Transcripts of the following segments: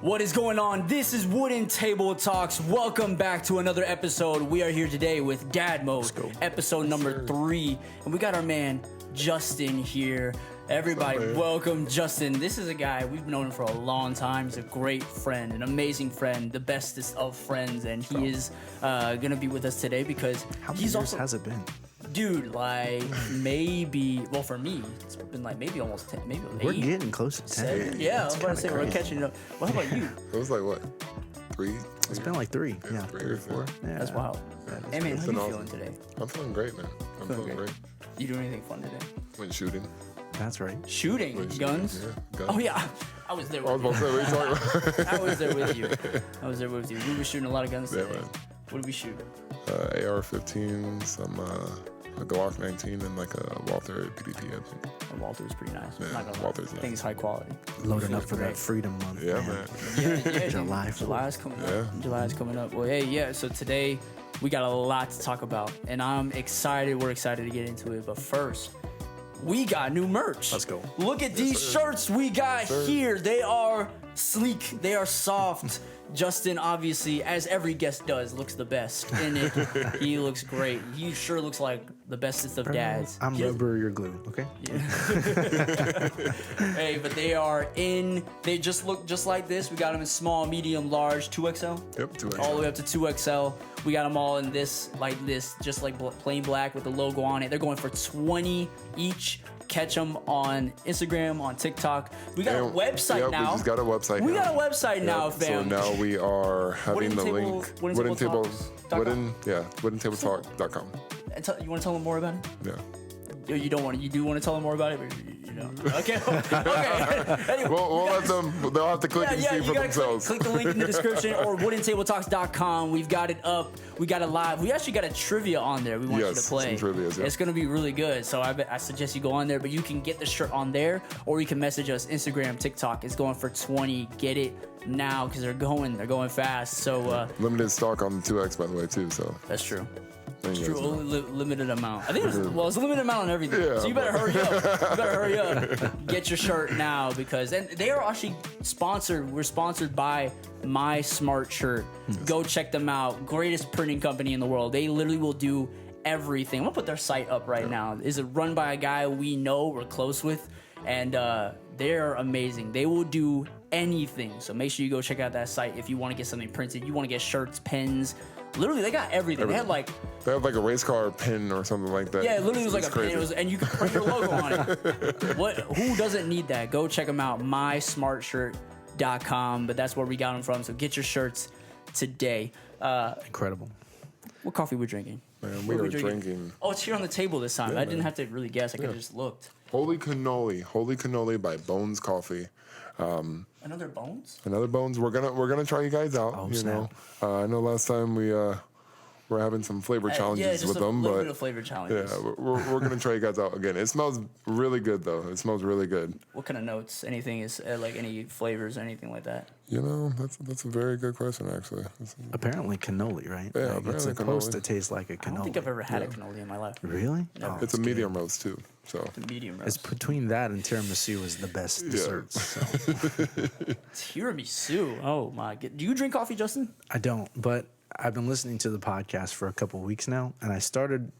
What is going on? This is Wooden Table Talks. Welcome back to another episode. We are here today with Dad Mode, episode number 3. And we got our man, Justin, here. Everybody, welcome Justin. This is a guy, we've known him for a long time. He's a great friend, an amazing friend, the bestest of friends. And he is going to be with us today because How many years has it been? Dude, like maybe, well, for me, it's been like maybe almost 10, maybe 8. We're getting close to 10. 7. Yeah, I was about to say we're catching it up. Well, how about you? It was like what? 3? It's been like 3. Yeah, 3 or 4. Yeah. That's wild. Hey man, how you feeling today? I'm feeling great, man. I'm feeling great. You doing anything fun today? Went shooting. That's right. Shooting? Guns? Yeah, guns. Oh yeah, I was there with you. What are you talking about? I was there with you. We were shooting a lot of guns today. man. What did we shoot? AR-15, some a Glock 19, and like a Walther PDP, I think. Oh, Walter's pretty nice. Yeah, Not gonna lie. Walter's I think it's high quality. Loading up for great. that Freedom Month. Yeah, man. man. Yeah, July dude. July's coming up. Yeah. July's coming up. Well, hey, yeah. So today we got a lot to talk about, and I'm excited. We're excited to get into it. But first, we got new merch. Let's go. Look at these shirts we got here. They are sleek. They are soft. Justin, obviously, as every guest does, looks the best in it. He looks great. He sure looks like the bestest of dads. I'm rubber, you're glue, okay? Yeah. Hey, but they are in. They just look just like this. We got them in small, medium, large, 2XL. Yep, 2XL. All the way up to 2XL. We got them all in this, like this, just like plain black with the logo on it. They're going for $20 each. Catch them on Instagram, on TikTok. We got a website now. We just got a website now. We got a website now, fam. So now we are having the link. WoodenTableTalk.com. You want to tell them more about it? Yeah. You don't want to. You do want to tell them more about it, but you know. Okay. Okay. Anyway, We'll let them. They'll have to click and see for themselves. Click the link in the description or woodentabletalks.com. We've got it up. We got it live. We actually got a trivia on there. We want you to play. Some trivias, yeah. It's going to be really good. So I suggest you go on there, but you can get the shirt on there, or you can message us. Instagram, TikTok is going for $20. Get it now because they're going fast. So Limited stock on the 2X, by the way, too. So that's true. Thank It's you true, guys. only limited amount. I think it's a limited amount on everything. Yeah, So you better hurry up. Get your shirt now because and they are actually sponsored. We're sponsored by My Smart Shirt. Go check them out. Greatest printing company in the world. They literally will do everything. I'm gonna put their site up right now. It's run by a guy we know, we're close with, and they're amazing. They will do anything. So make sure you go check out that site if you want to get something printed. You want to get shirts, pens. Literally, they got everything. They had like a race car pin or something like that. yeah, it literally was like a crazy. pen. And you could print your logo on it. Who doesn't need that? Go check them out, mysmartshirt.com. But that's where we got them from. So get your shirts today. Incredible. What coffee we drinking? Man, we What are drinking Oh, it's here on the table this time. Yeah, I didn't man. have to really guess. I could have just looked. Holy Cannoli by Bones Coffee. Another Bones? Another Bones. We're gonna try you guys out. Oh, you snap. know, I know last time we were having some flavor challenges yeah, just with a them, little but bit of flavor challenges. yeah, we're gonna try you guys out again. It smells really good though. It smells really good. What kind of notes? Anything is like any flavors, anything like that? You know, that's a very good question actually. Apparently cannoli, right? Yeah, Like, it's apparently supposed cannoli. to taste like a I cannoli. don't think I've ever had a cannoli in my life. Really? Never. Oh, It's a medium roast too. So The medium It's roast. between that and tiramisu is the best desserts. So. Tiramisu. Oh my god. Do you drink coffee, Justin? I don't, but I've been listening to the podcast for a couple weeks now, and I started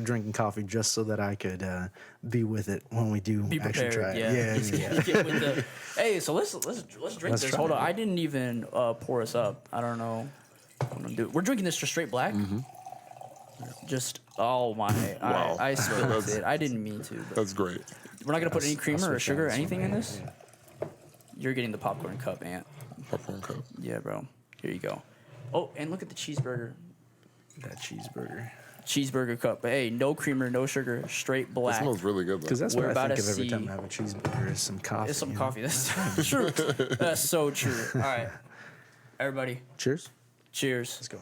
drinking coffee just so that I could be with it when we do Be actually prepared. try it. Yeah. Yeah. Get with the- hey, so let's drink Let's this. try Hold it. on, I didn't even pour us up. I don't know what I'm gonna do. We're drinking this just straight black. Just oh my! Wow. I spilled That's- it. I didn't mean to. But that's great. we're not gonna put any I'll creamer or switch sugar or out this anything one in right this. You're getting the popcorn cup, Ant. Popcorn cup. Yeah, bro. Here you go. Oh, and look at the cheeseburger. That cheeseburger. Cheeseburger cup. But hey, no creamer, no sugar, straight It black. smells really good though. Because that's We're what I about think to of every time see- I have a cheeseburger is some coffee. It's some you know? coffee. That's true. That's so true. All right, everybody. Cheers. Cheers. Let's go.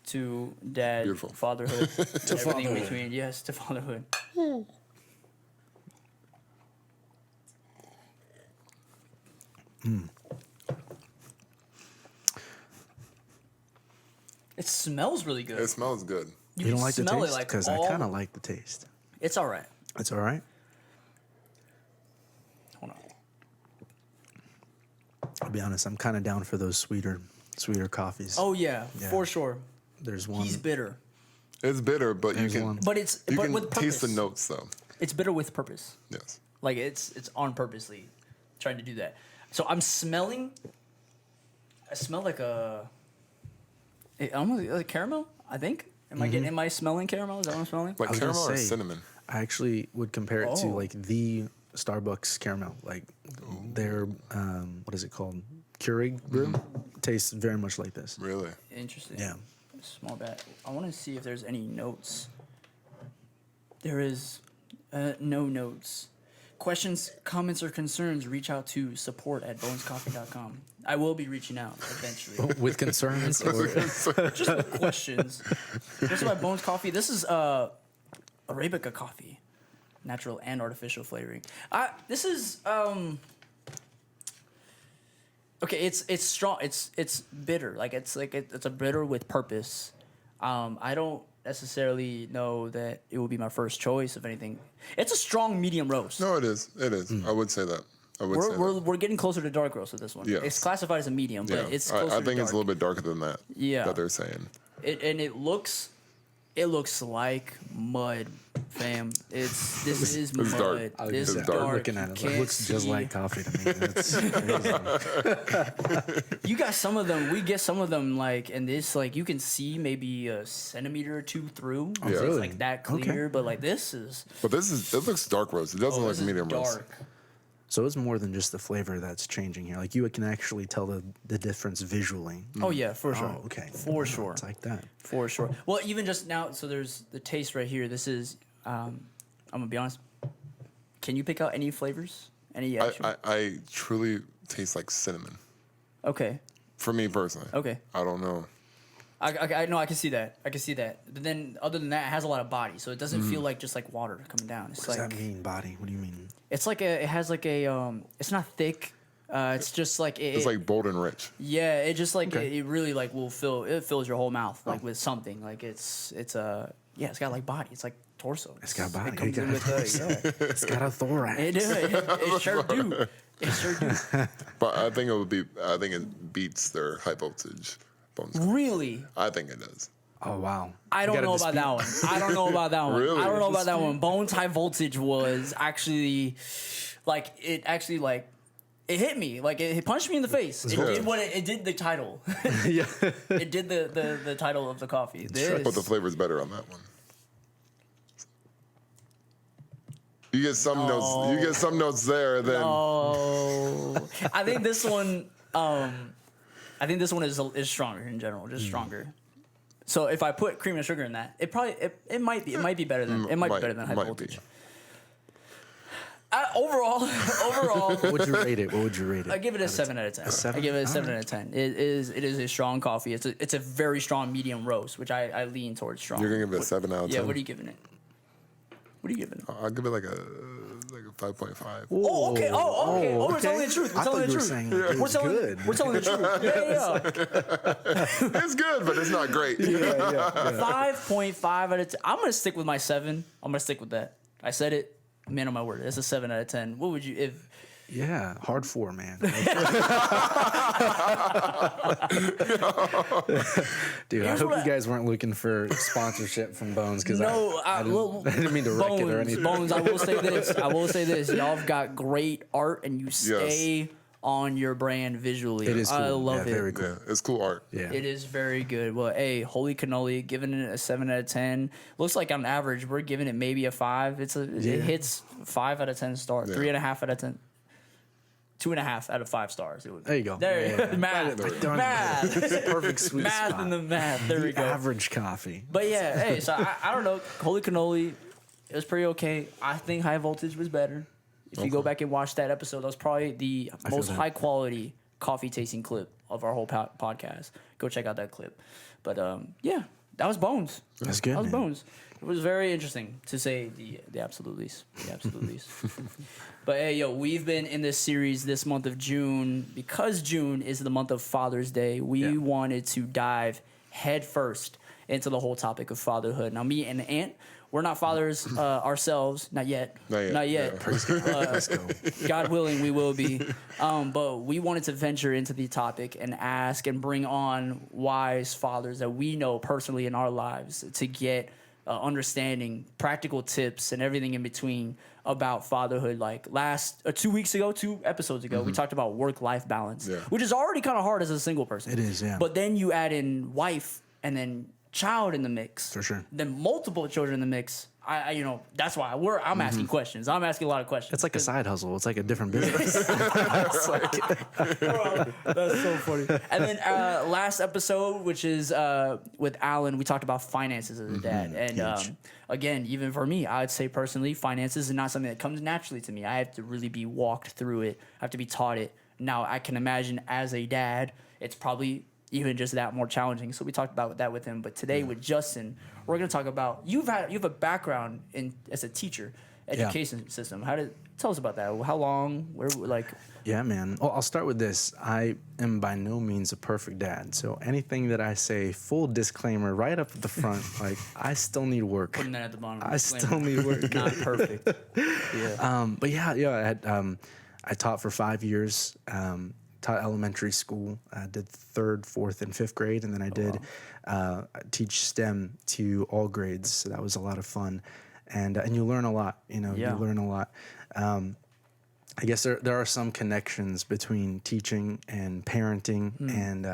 To dad, Beautiful. fatherhood, to everything in fatherhood. between. Yes, to fatherhood. It smells really good. It smells good. You don't can like the smell taste? it like Because I all- kind of like the taste. It's all right. It's all right. Hold on. I'll be honest, I'm kind of down for those sweeter coffees. Oh yeah, Yeah. for sure. There's one. He's bitter, It's bitter, but you There's can one. but it's you but can with taste the purpose. notes though. It's bitter with purpose. Yes. Like it's on purposely trying to do that. So I'm smelling. I smell like almost like caramel. I think. Am I smelling caramel? Is that what I'm smelling? Like I was gonna caramel or say, cinnamon? I actually would compare it to Oh. like the Starbucks caramel, like their what is it called? Keurig brew. Tastes very much like this. Really? Interesting. Yeah. Small bat. I want to see if there's any notes. There is no notes. Questions, comments, or concerns, reach out to support@bonescoffee.com. I will be reaching out eventually. With concerns or Just with questions. This is my Bones Coffee. This is Arabica coffee. Natural and artificial flavoring. This is okay, it's strong. It's bitter. It's a bitter with purpose. I don't necessarily know that it would be my first choice of anything. It's a strong medium roast. No, it is. It is. I would say that. I would say that. We're getting closer to dark roast with this one. Yes. It's classified as a medium, but Yeah. it's closer I to think it's dark. a little bit darker than that. Yeah. That they're saying. It looks like mud, fam. This is mud. dark. This It's is dark. dark. looking at it. You It can't looks just see. like coffee to me. That's crazy. You got some of them. We get some of them and this you can see maybe a centimeter or two through. Yeah. It's Really? like that Okay. clear, but this is But it looks dark roast. It doesn't look this is medium roast. dark. So it's more than just the flavor that's changing here. Like you can actually tell the difference visually. Oh yeah, for sure. Oh, okay. For sure. It's like that. For sure. Well, even just now, so there's the taste right here. This is, I'm gonna be honest. Can you pick out any flavors? Any actual? I truly taste like cinnamon. Okay. For me personally. Okay. I don't know. I know. I can see that. But then, other than that, it has a lot of body, so it doesn't feel like just like water coming down. It's What does like that mean, body? What do you mean? it's like it has like a It's not thick. It's just like It's like bold and rich. yeah. It just Okay. it really will fill. It fills your whole mouth with something. It's It's got like body. It's like torso. It's got body. It comes It in got- with It's got a thorax. it sure do. It sure do. But I think it beats their high voltage bones. Really? I think it does. Oh wow. I don't know about that one. I don't know about that one. Really? I don't know about that one. Bones High Voltage was actually it hit me. It punched me in the face. It Yeah. did what it did the title. Yeah. It did the title of the coffee. This, But the flavor's better on that one. You get some notes. You get some notes there. Then I think this one. Is stronger in general, just stronger. So if I put cream and sugar in that, it might be better than high might voltage. be. Overall, What would you rate it? What would you rate it? I give it a 7 out of 10. seven? I give it a 7 Alright. out of 10. It is a strong coffee. It's a very strong medium roast, which I lean towards strong. You're gonna give it a 7 out of 10. Yeah, what are you giving it? What are you giving it? I'll give it like a 5.5. Oh, okay. We're telling the truth. We're I telling thought the you were truth. saying it was good. We're telling the truth. Yeah. It's good, but it's not great. 5.5 out of 10. I'm gonna stick with my 7. I'm gonna stick with that. I said it. Man on my word. It's a 7 out of 10. What would you if? Yeah, hard 4, man. Dude, I Here's hope what you guys weren't looking for sponsorship from Bones because No, I didn't mean to wreck it or anything. Bones. I will say this. Y'all have got great art, and you stay on your brand visually. It is cool. I love Yeah, it. very cool. Yeah, it's cool art. Yeah. It is very good. Well, hey, holy cannoli, giving it a 7 out of 10. Looks like on average we're giving it maybe a 5. It hits 5 out of 10 stars. Yeah. 3.5 out of 10. 2.5 out of 5 stars. There you go. There, Yeah. math. Right there. Math. It's a perfect sweet Math spot. in the math. There we The go. average coffee. But yeah, hey, so I don't know. Holy cannoli, it was pretty okay. I think high voltage was better. If you go back and watch that episode, that was probably the most that. high quality coffee tasting clip of our whole podcast. Go check out that clip. But yeah, that was Bones. That's good, That was man. Bones. It was very interesting to say the absolute least. The absolute least. But hey, yo, we've been in this series this month of June because June is the month of Father's Day. We wanted to dive head first into the whole topic of fatherhood. Now, me and Ant, we're not fathers ourselves, not yet. Not yet. Yeah. Praise God. Let's go. God willing, we will be. But we wanted to venture into the topic and ask and bring on wise fathers that we know personally in our lives to get understanding, practical tips, and everything in between about fatherhood. Like 2 episodes ago, we talked about work-life balance, which is already kind of hard as a single person. It is, yeah. But then you add in wife and then child in the mix. For sure. Then multiple children in the mix. That's why I'm asking questions. I'm asking a lot of questions. It's like a side hustle. It's like a different business. It's like, that's so funny. And then last episode, which is with Alan, we talked about finances as a dad. And again, even for me, I would say personally, finances is not something that comes naturally to me. I have to really be walked through it. I have to be taught it. Now, I can imagine as a dad, it's probably even just that more challenging. So we talked about that with him. But today with Justin, we're going to talk about you have a background in as a teacher, education system. Tell us about that? How long? Where? Yeah, man. Well, I'll start with this. I am by no means a perfect dad. So anything that I say, full disclaimer right up at the front, like I still need work. Putting that at the bottom. I still need work. Not perfect. Yeah. But I had I taught for 5 years. Taught elementary school. I did 3rd, 4th, and 5th grade, and then I did teach STEM to all grades. So that was a lot of fun, and you learn a lot. You learn a lot. I guess there are some connections between teaching and parenting, and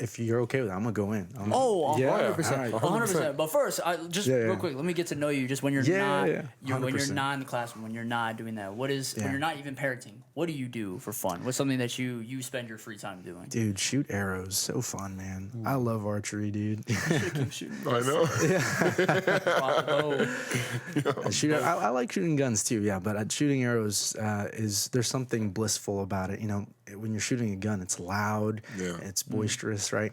if you're okay with it, I'm gonna go in. 100%. 100%. But first, real quick, let me get to know you. Just when you're not, when you're not in the classroom, when you're not doing that, when you're not even parenting, what do you do for fun? What's something that you spend your free time doing? Dude, shoot arrows, so fun, man. I love archery, dude. Keep shooting. I know. I like shooting guns too, but shooting arrows there's something blissful about it. When you're shooting a gun, it's loud, it's boisterous, right?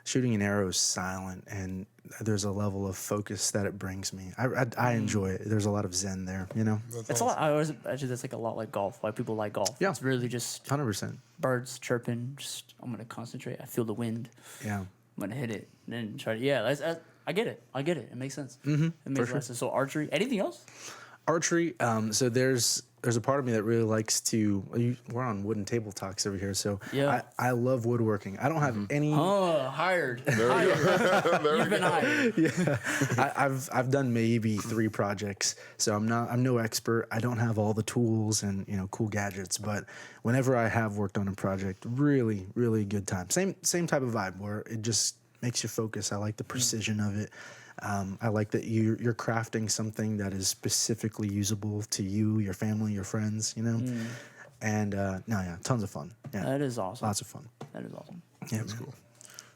Shooting an arrow is silent, and there's a level of focus that it brings me. I enjoy it. There's a lot of zen there, It's a lot. I always imagine that's like a lot like golf. Why people like golf? Yeah, it's really just 100%. Birds chirping. I'm gonna concentrate. I feel the wind. Yeah, I'm gonna hit it and then try to. Yeah, I get it. It makes sense. It makes sense. So archery. Anything else? Archery. So there's a part of me that really likes to. We're on wooden table talks over here, so I love woodworking. I don't have any. Hired. You've been hired. Yeah, I've done maybe 3 projects, so I'm no expert. I don't have all the tools and cool gadgets, but whenever I have worked on a project, really really good time. Same type of vibe where it just makes you focus. I like the precision of it. I like that you're crafting something that is specifically usable to you, your family, your friends, And tons of fun. Yeah, that is awesome. Lots of fun. That is awesome. Yeah, that's cool.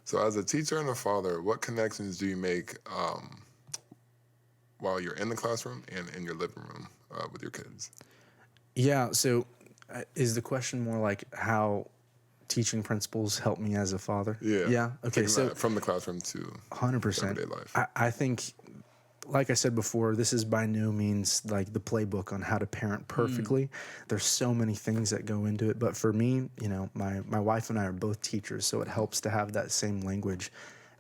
So, as a teacher and a father, what connections do you make while you're in the classroom and in your living room with your kids? Yeah. So, is the question more like how teaching principles help me as a father? Yeah. Okay. So from the classroom to 100%. everyday life. I think, like I said before, this is by no means like the playbook on how to parent perfectly. There's so many things that go into it. But for me, my wife and I are both teachers, so it helps to have that same language.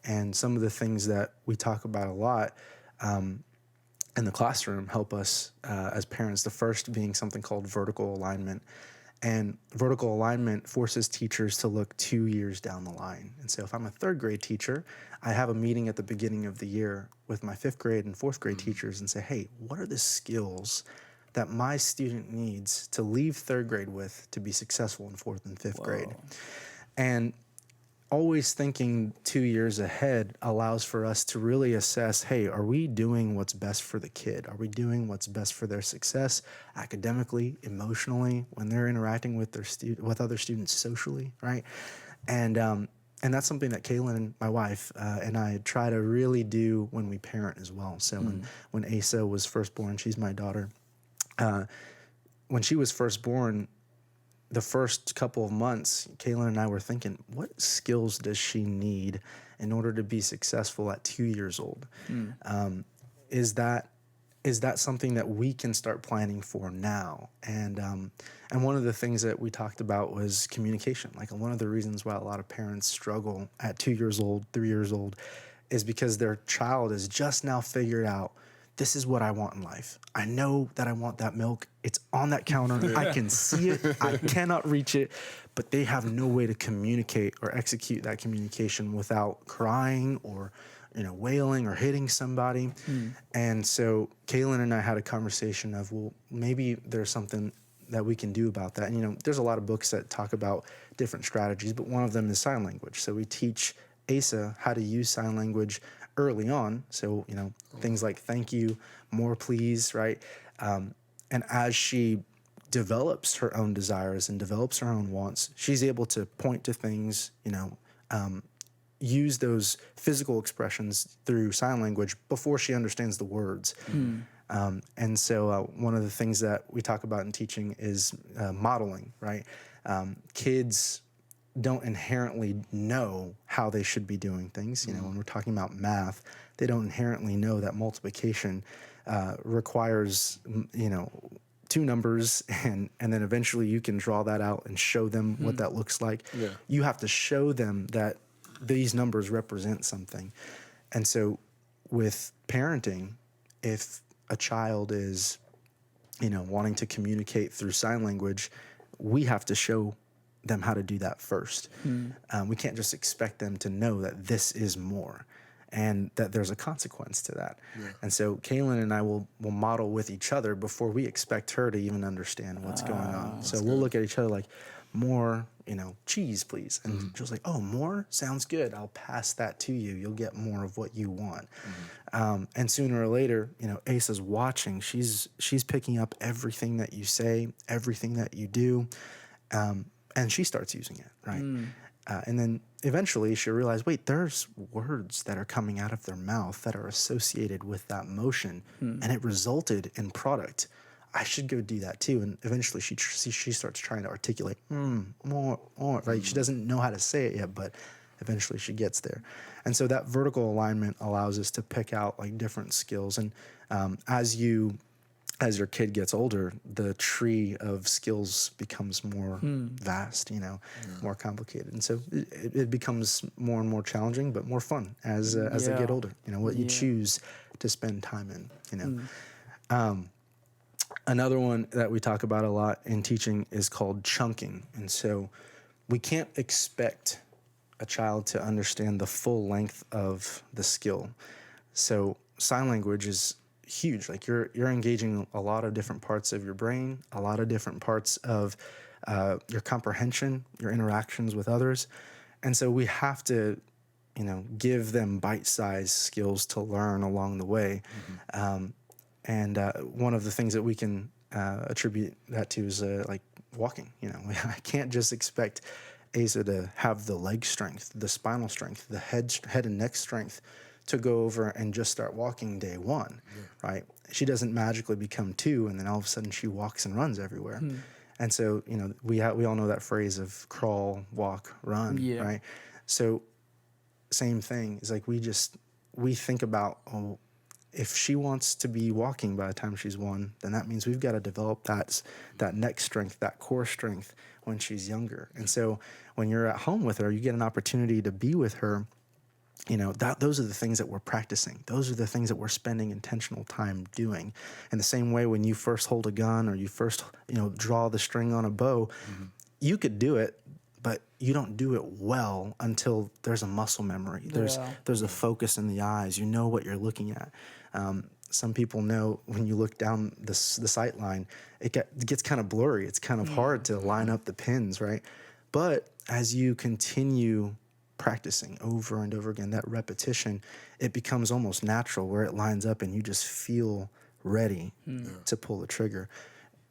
And some of the things that we talk about a lot in the classroom help us as parents. The first being something called vertical alignment. And vertical alignment forces teachers to look 2 years down the line. And so if I'm a 3rd grade teacher, I have a meeting at the beginning of the year with my 5th grade and 4th grade teachers and say, hey, what are the skills that my student needs to leave 3rd grade with to be successful in 4th and 5th grade? And always thinking 2 years ahead allows for us to really assess, hey, are we doing what's best for the kid? Are we doing what's best for their success academically, emotionally, when they're interacting with with other students socially, right? And that's something that Kaylin, my wife, and I try to really do when we parent as well. So when Asa was first born, she's my daughter. When she was first born, the first couple of months, Kaylin and I were thinking, what skills does she need in order to be successful at 2 years old? Is that is that something that we can start planning for now? And one of the things that we talked about was communication. Like one of the reasons why a lot of parents struggle at 2 years old, 3 years old, is because their child has just now figured out, this is what I want in life. I know that I want that milk. It's on that counter. I can see it. I cannot reach it. But they have no way to communicate or execute that communication without crying or wailing or hitting somebody. And so Kaylin and I had a conversation of, well, maybe there's something that we can do about that. And, there's a lot of books that talk about different strategies, but one of them is sign language. So we teach Asa how to use sign language early on. So, things like thank you, more please, right? And as she develops her own desires and develops her own wants, she's able to point to things, use those physical expressions through sign language before she understands the words. And so one of the things that we talk about in teaching is modeling, right? Kids don't inherently know how they should be doing things. When we're talking about math, they don't inherently know that multiplication requires, two numbers, and then eventually you can draw that out and show them what that looks like. Yeah. You have to show them that these numbers represent something. And so with parenting, if a child is, wanting to communicate through sign language, we have to show them how to do that first. We can't just expect them to know that this is more and that there's a consequence to that. Yeah. And so Kaylin and I will model with each other before we expect her to even understand what's going on. So we'll look at each other like, more, cheese, please. And she'll like, oh, more? Sounds good. I'll pass that to you. You'll get more of what you want. And sooner or later, Asa's watching. She's picking up everything that you say, everything that you do, and she starts using it, right? And then eventually she'll realize, wait, there's words that are coming out of their mouth that are associated with that motion, and it resulted in product. I should go do that too. And eventually she starts trying to articulate, more, right? She doesn't know how to say it yet, but eventually she gets there. And so that vertical alignment allows us to pick out like different skills. And as your kid gets older, the tree of skills becomes more vast, more complicated. And so it becomes more and more challenging, but more fun as they get older, what you choose to spend time in, Another one that we talk about a lot in teaching is called chunking. And so we can't expect a child to understand the full length of the skill. So sign language is huge. Like you're engaging a lot of different parts of your brain, a lot of different parts of your comprehension, your interactions with others. And so we have to, give them bite-sized skills to learn along the way. And one of the things that we can attribute that to is like walking. I can't just expect Asa to have the leg strength, the spinal strength, the head and neck strength to go over and just start walking day one, right? She doesn't magically become 2 and then all of a sudden she walks and runs everywhere. And so, we all know that phrase of crawl, walk, run, right? So same thing is like we think about, if she wants to be walking by the time she's 1, then that means we've got to develop that neck strength, that core strength when she's younger. And so when you're at home with her, you get an opportunity to be with her. Those are the things that we're practicing. Those are the things that we're spending intentional time doing. In the same way, when you first hold a gun or you first, draw the string on a bow, you could do it, but you don't do it well until there's a muscle memory. There's a focus in the eyes. You know what you're looking at. Some people know when you look down the sight line, it gets kind of blurry. It's kind of hard to line up the pins, right? But as you continue practicing over and over again, that repetition, it becomes almost natural where it lines up and you just feel ready to pull the trigger.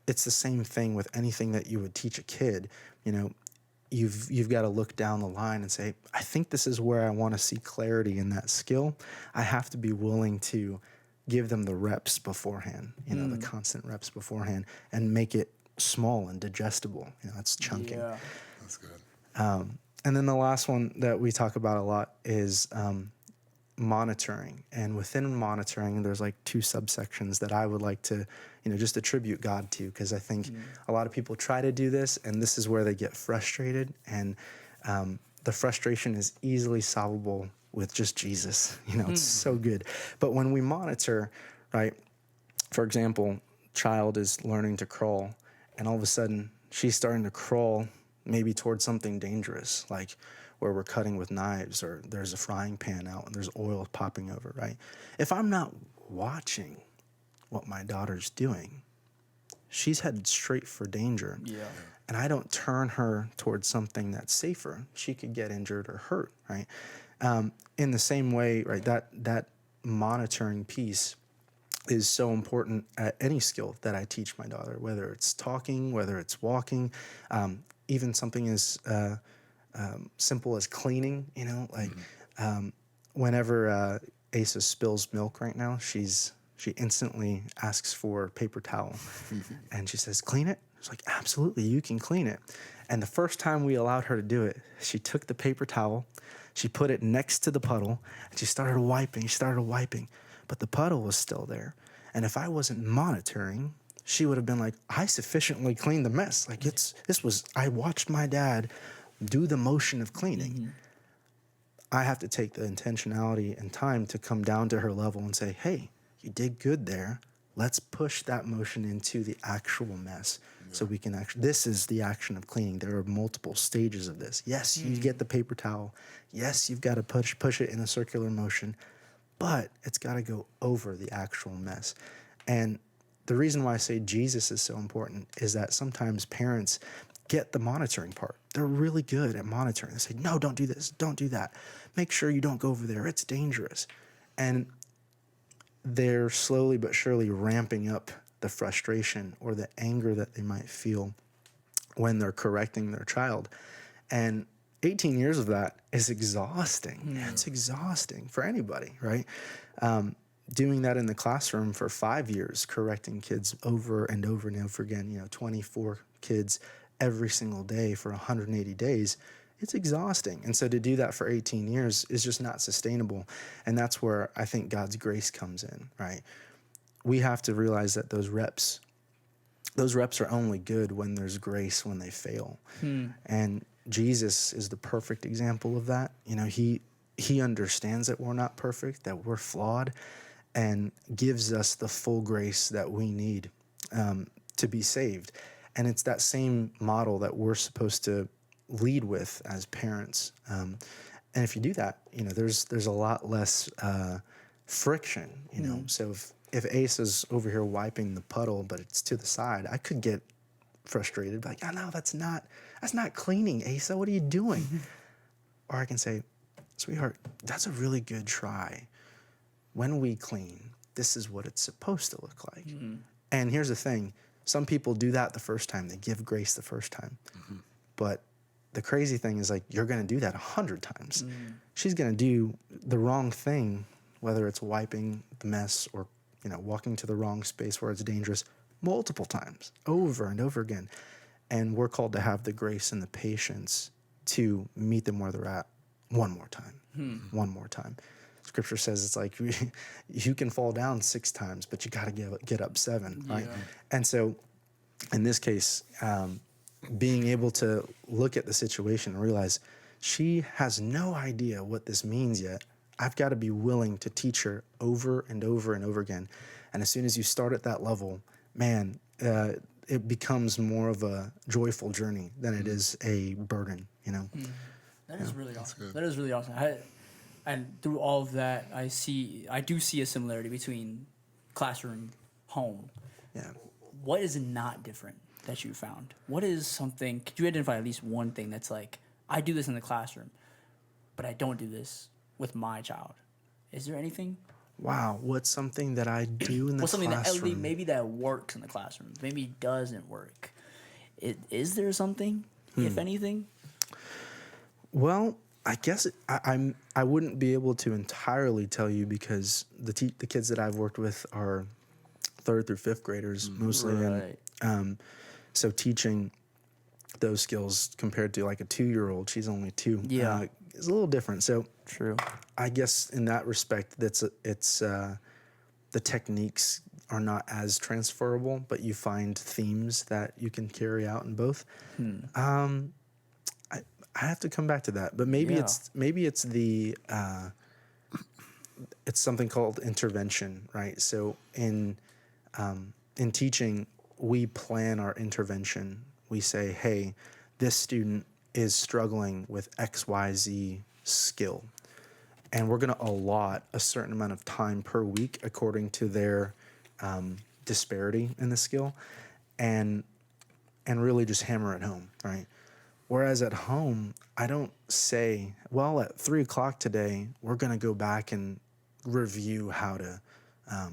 It's the same thing with anything that you would teach a kid. You've got to look down the line and say, I think this is where I want to see clarity in that skill. I have to be willing to give them the reps beforehand, the constant reps beforehand, and make it small and digestible. That's chunking. Yeah. That's good. And then the last one that we talk about a lot is monitoring. And within monitoring, there's like two subsections that I would like to, just attribute God to, because I think a lot of people try to do this, and this is where they get frustrated. And the frustration is easily solvable with just Jesus. It's so good. But when we monitor, right, for example, child is learning to crawl, and all of a sudden she's starting to crawl maybe towards something dangerous, like where we're cutting with knives, or there's a frying pan out and there's oil popping over, right? If I'm not watching what my daughter's doing, she's headed straight for danger. Yeah. And I don't turn her towards something that's safer. She could get injured or hurt, right? In the same way, right, that monitoring piece is so important at any skill that I teach my daughter, whether it's talking, whether it's walking, even something as simple as cleaning, whenever Asa spills milk right now, she instantly asks for a paper towel and she says, "Clean it?" It's like, "Absolutely, you can clean it." And the first time we allowed her to do it, she took the paper towel, she put it next to the puddle, and she started wiping, but the puddle was still there. And if I wasn't monitoring, she would have been like, "I sufficiently cleaned the mess. Like I watched my dad do the motion of cleaning." I have to take the intentionality and time to come down to her level and say, "Hey, you did good there. Let's push that motion into the actual mess." So we can this is the action of cleaning. There are multiple stages of this. Yes, you get the paper towel. Yes, you've got to push it in a circular motion, but it's got to go over the actual mess. And the reason why I say Jesus is so important is that sometimes parents get the monitoring part. They're really good at monitoring. They say, "No, don't do this. Don't do that. Make sure you don't go over there. It's dangerous." And they're slowly but surely ramping up the frustration or the anger that they might feel when they're correcting their child. And 18 years of that is exhausting. Yeah. It's exhausting for anybody, right? Doing that in the classroom for 5 years, correcting kids over and over and over again, 24 kids every single day for 180 days, it's exhausting. And so to do that for 18 years is just not sustainable. And that's where I think God's grace comes in, right? We have to realize that those reps are only good when there's grace when they fail. And Jesus is the perfect example of that. He understands that we're not perfect, that we're flawed, and gives us the full grace that we need to be saved. And it's that same model that we're supposed to lead with as parents. And if you do that, there's a lot less friction, So if Asa's over here wiping the puddle, but it's to the side, I could get frustrated, like, "Oh, no, that's not cleaning, Asa. What are you doing?" Or I can say, "Sweetheart, that's a really good try. When we clean, this is what it's supposed to look like." And here's the thing. Some people do that the first time. They give grace the first time. But the crazy thing is, like, you're going to do that 100 times. She's going to do the wrong thing, whether it's wiping the mess or, walking to the wrong space where it's dangerous, multiple times, over and over again. And we're called to have the grace and the patience to meet them where they're at one more time. Scripture says it's like you can fall down 6 times, but you got to get up 7, right? Yeah. And so in this case, being able to look at the situation and realize she has no idea what this means yet, I've got to be willing to teach her over and over and over again. And as soon as you start at that level, man, it becomes more of a joyful journey than it is a burden, That is really awesome. That is really awesome. And through all of that, I do see a similarity between classroom, home. Yeah. What is not different that you found? What is something, could you identify at least one thing that's like, I do this in the classroom, but I don't do this with my child? Is there anything? Wow, what's something that I do in the classroom? What's something that maybe that works in the classroom, maybe doesn't work? Is there something, if anything? Well, I guess I wouldn't be able to entirely tell you because the kids that I've worked with are 3rd through 5th graders mostly, right. And so teaching those skills compared to like a 2-year-old, she's only 2. Yeah, a little different. So True. I guess in that respect, it's the techniques are not as transferable, but you find themes that you can carry out in both. I have to come back to that, but maybe Yeah. it's it's something called intervention, right? So in teaching, we plan our intervention. We say, hey, this student is struggling with XYZ skill, and we're going to allot a certain amount of time per week according to their disparity in the skill, and really just hammer it home, right? Whereas at home, I don't say, well, at 3:00 today, we're going to go back and review how to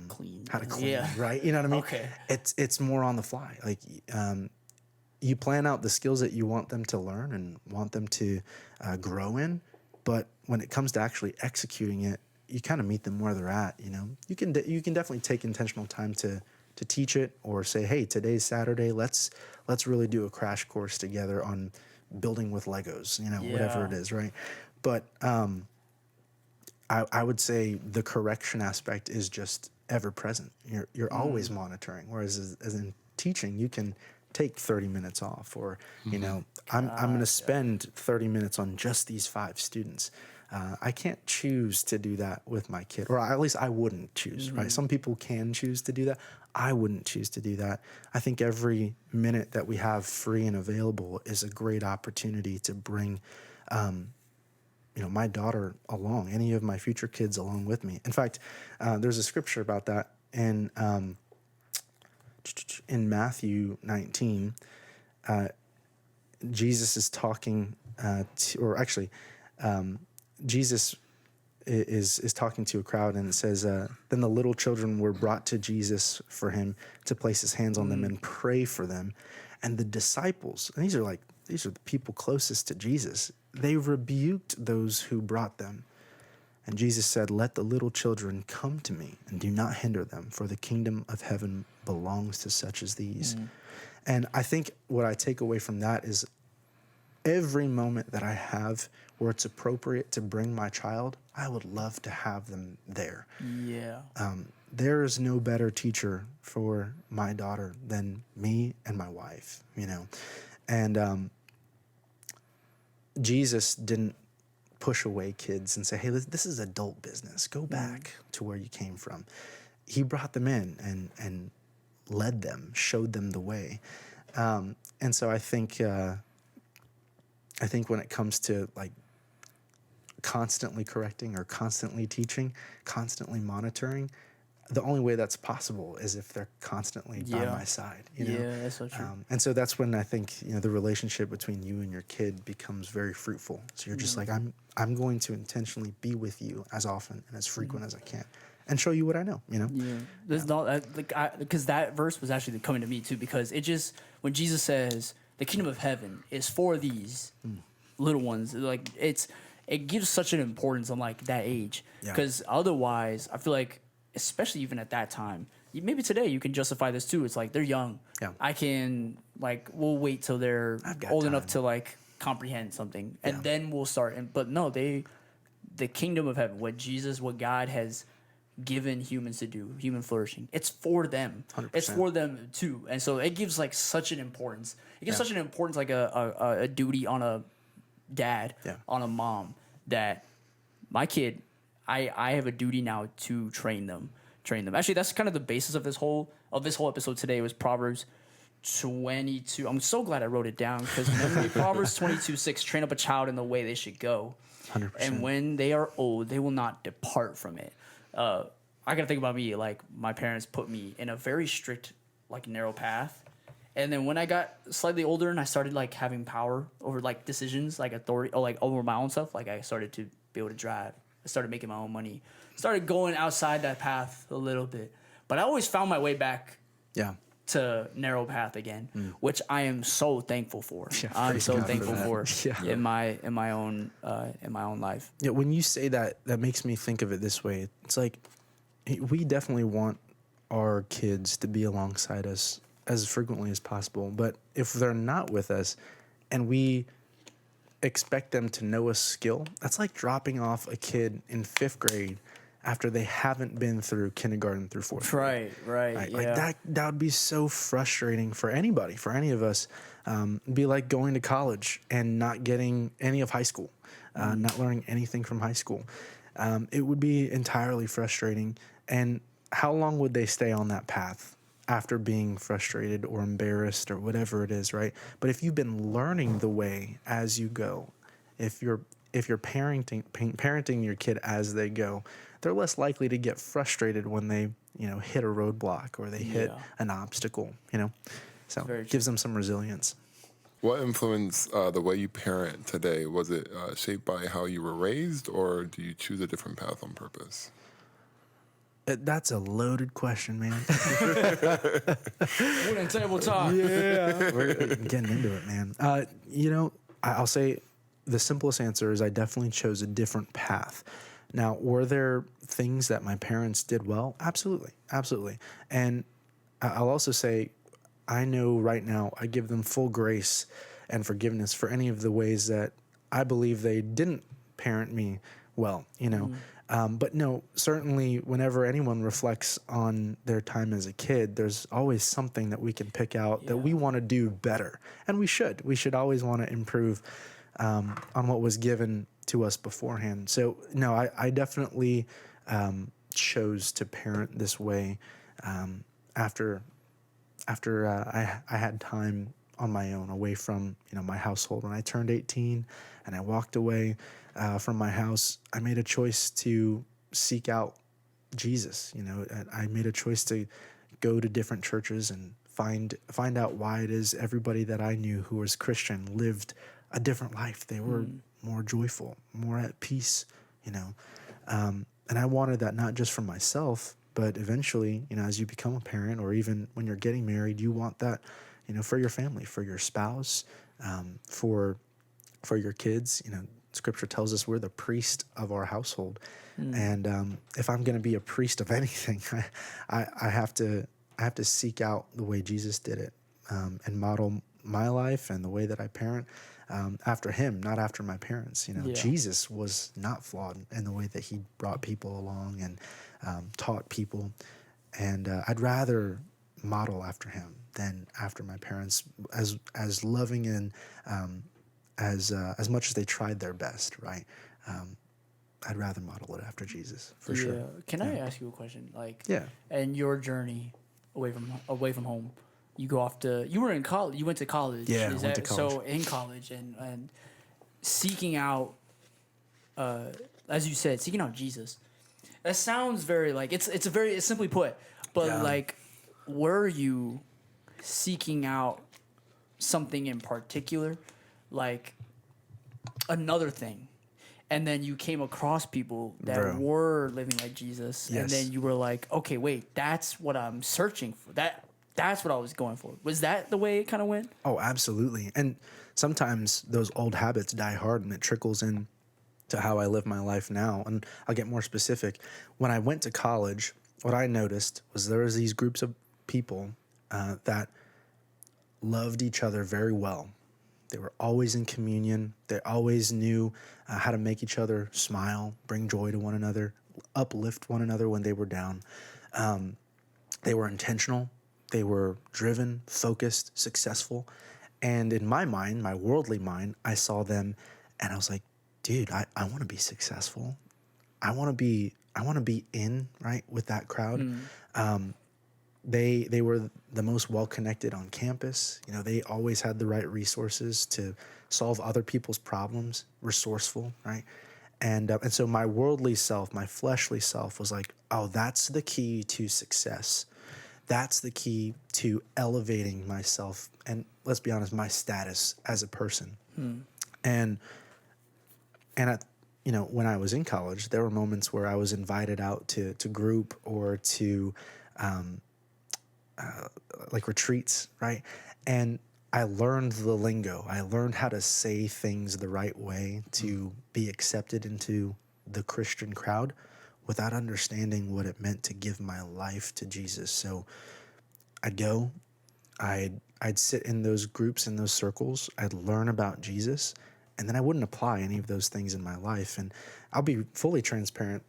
Clean. clean, right? You know what I mean? Okay. It's more on the fly. Like you plan out the skills that you want them to learn and want them to grow in, but when it comes to actually executing it, you kind of meet them where they're at. You know, you can definitely take intentional time to teach it, or say, hey, today's Saturday, let's really do a crash course together on building with Legos, you know, whatever it is, right? But I would say the correction aspect is just ever present. You're always monitoring. Whereas as in teaching, you can take 30 minutes off, or you know, I'm going to spend 30 minutes on just these 5 students. I can't choose to do that with my kid, or at least I wouldn't choose, right? Some people can choose to do that. I wouldn't choose to do that. I think every minute that we have free and available is a great opportunity to bring, you know, my daughter along, any of my future kids along with me. In fact, there's a scripture about that in Matthew 19. Jesus is talking Jesus is talking to a crowd, and it says, then the little children were brought to Jesus for him to place his hands on them and pray for them. And the disciples, and these are the people closest to Jesus, they rebuked those who brought them. And Jesus said, let the little children come to me, and do not hinder them, for the kingdom of heaven belongs to such as these. And I think what I take away from that is every moment that I have where it's appropriate to bring my child, I would love to have them there. Yeah. There is no better teacher for my daughter than me and my wife, you know. And Jesus didn't push away kids and say, hey, this is adult business. Go back to where you came from. He brought them in and led them, showed them the way. And so I think when it comes to like constantly correcting or constantly teaching, constantly monitoring, the only way that's possible is if they're constantly by my side. You know? Yeah, that's so true. And so that's when I think, you know, the relationship between you and your kid becomes very fruitful. So you're just like, I'm going to intentionally be with you as often and as frequent as I can, and show you what I know. You know. Yeah, there's because that verse was actually coming to me too, because it just, when Jesus says the kingdom of heaven is for these little ones, like it gives such an importance on like that age, because otherwise I feel like, especially even at that time, maybe today you can justify this too. It's like they're young. Yeah. I can we'll wait till they're old time. enough to like comprehend something, and then we'll start. But no, the kingdom of heaven, what God has given humans to do, human flourishing, it's for them. 100%. It's for them too, and so it gives like such an importance. It gives such an importance, like a duty on a dad, on a mom, that my kid, I have a duty now to train them. Actually, that's kind of the basis of this whole episode today, was Proverbs 22. I'm so glad I wrote it down, because Proverbs 22:6, train up a child in the way they should go. 100%. And when they are old, they will not depart from it. I gotta think about me. Like, my parents put me in a very strict, like, narrow path. And then when I got slightly older and I started like having power over like decisions, like authority, or like over my own stuff, like I started to be able to drive. I started making my own money. Started going outside that path a little bit. But I always found my way back to narrow path again, which I am so thankful for. Yeah, I'm so thankful for in my own life. Yeah, when you say that, that makes me think of it this way. It's like, we definitely want our kids to be alongside us as frequently as possible. But if they're not with us, and expect them to know a skill, that's like dropping off a kid in 5th grade after they haven't been through kindergarten through 4th grade. Right. Yeah. Like that would be so frustrating for anybody, for any of us. It'd be like going to college and not getting any of high school, not learning anything from high school. It would be entirely frustrating. And how long would they stay on that path after being frustrated or embarrassed or whatever it is, right? But if you've been learning the way as you go, if you're parenting your kid as they go, they're less likely to get frustrated when they, hit a roadblock or they hit an obstacle, So it gives them some resilience. What influenced the way you parent today? Was it shaped by how you were raised, or do you choose a different path on purpose? That's a loaded question, man. Wooden table talk. Yeah, we're getting into it, man. I'll say the simplest answer is I definitely chose a different path. Now, were there things that my parents did well? Absolutely. And I'll also say I know right now I give them full grace and forgiveness for any of the ways that I believe they didn't parent me well, But no, certainly whenever anyone reflects on their time as a kid, there's always something that we can pick out that we want to do better. And we should. We should always want to improve on what was given to us beforehand. So, no, I definitely chose to parent this way after I had time on my own, away from my household. When I turned 18 and I walked away from my house, I made a choice to seek out Jesus. I made a choice to go to different churches and find out why it is everybody that I knew who was Christian lived a different life. They were more joyful, more at peace. And I wanted that not just for myself, but eventually, as you become a parent, or even when you're getting married, you want that, for your family, for your spouse, for your kids. Scripture tells us we're the priest of our household. And if I'm going to be a priest of anything, I have to seek out the way Jesus did it, and model my life and the way that I parent after him, not after my parents. Jesus was not flawed in the way that he brought people along and taught people. And I'd rather model after him than after my parents, as loving and as much as they tried their best, right? I'd rather model it after Jesus, for sure. Can I ask you a question? Yeah. And your journey away from home, you were in college. You went to college. Yeah, I went to college. So in college and seeking out, as you said, seeking out Jesus. That sounds very it's simply put, but were you seeking out something in particular, like another thing? And then you came across people that were living like Jesus. Yes. And then you were like, okay, wait, that's what I'm searching for. That's what I was going for. Was that the way it kind of went? Oh, absolutely. And sometimes those old habits die hard, and it trickles in to how I live my life now. And I'll get more specific. When I went to college, what I noticed was there was these groups of people that loved each other very well. They were always in communion. They always knew how to make each other smile, bring joy to one another, uplift one another when they were down. They were intentional. They were driven, focused, successful. And in my mind, my worldly mind, I saw them and I was like, dude, I want to be successful. I want to be in, right, with that crowd. They were the most well-connected on campus. They always had the right resources to solve other people's problems, resourceful, right? And so my worldly self, my fleshly self was like, oh, that's the key to success. That's the key to elevating myself and, let's be honest, my status as a person. And at, when I was in college, there were moments where I was invited out to group or to retreats, right? And I learned the lingo. I learned how to say things the right way to be accepted into the Christian crowd without understanding what it meant to give my life to Jesus. So I'd go, I'd sit in those groups, in those circles, I'd learn about Jesus, and then I wouldn't apply any of those things in my life. And I'll be fully transparent.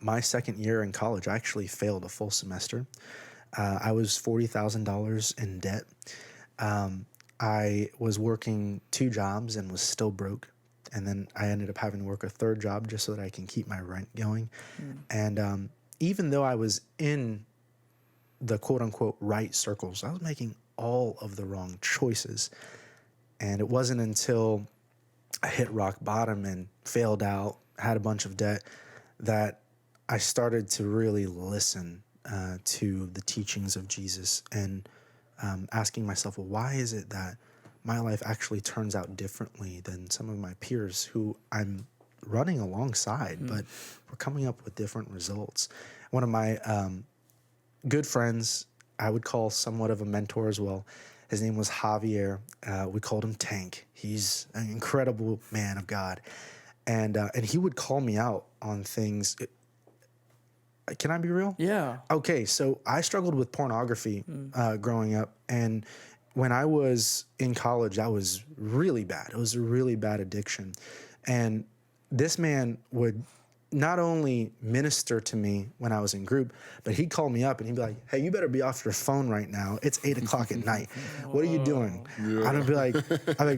My second year in college, I actually failed a full semester. I was $40,000 in debt. I was working 2 jobs and was still broke. And then I ended up having to work a 3rd job just so that I can keep my rent going. And even though I was in the quote unquote right circles, I was making all of the wrong choices. And it wasn't until I hit rock bottom and failed out, had a bunch of debt, that I started to really listen to the teachings of Jesus and asking myself, well, why is it that my life actually turns out differently than some of my peers who I'm running alongside, but we're coming up with different results? One of my good friends, I would call somewhat of a mentor as well. His name was Javier. We called him Tank. He's an incredible man of God. And he would call me out on things. Can I be real? Yeah. Okay, so I struggled with pornography growing up. And when I was in college, that was really bad. It was a really bad addiction. And this man would not only minister to me when I was in group, but he'd call me up and he'd be like, hey, you better be off your phone right now. It's 8 o'clock at night. What are you doing? Yeah. I'd be like,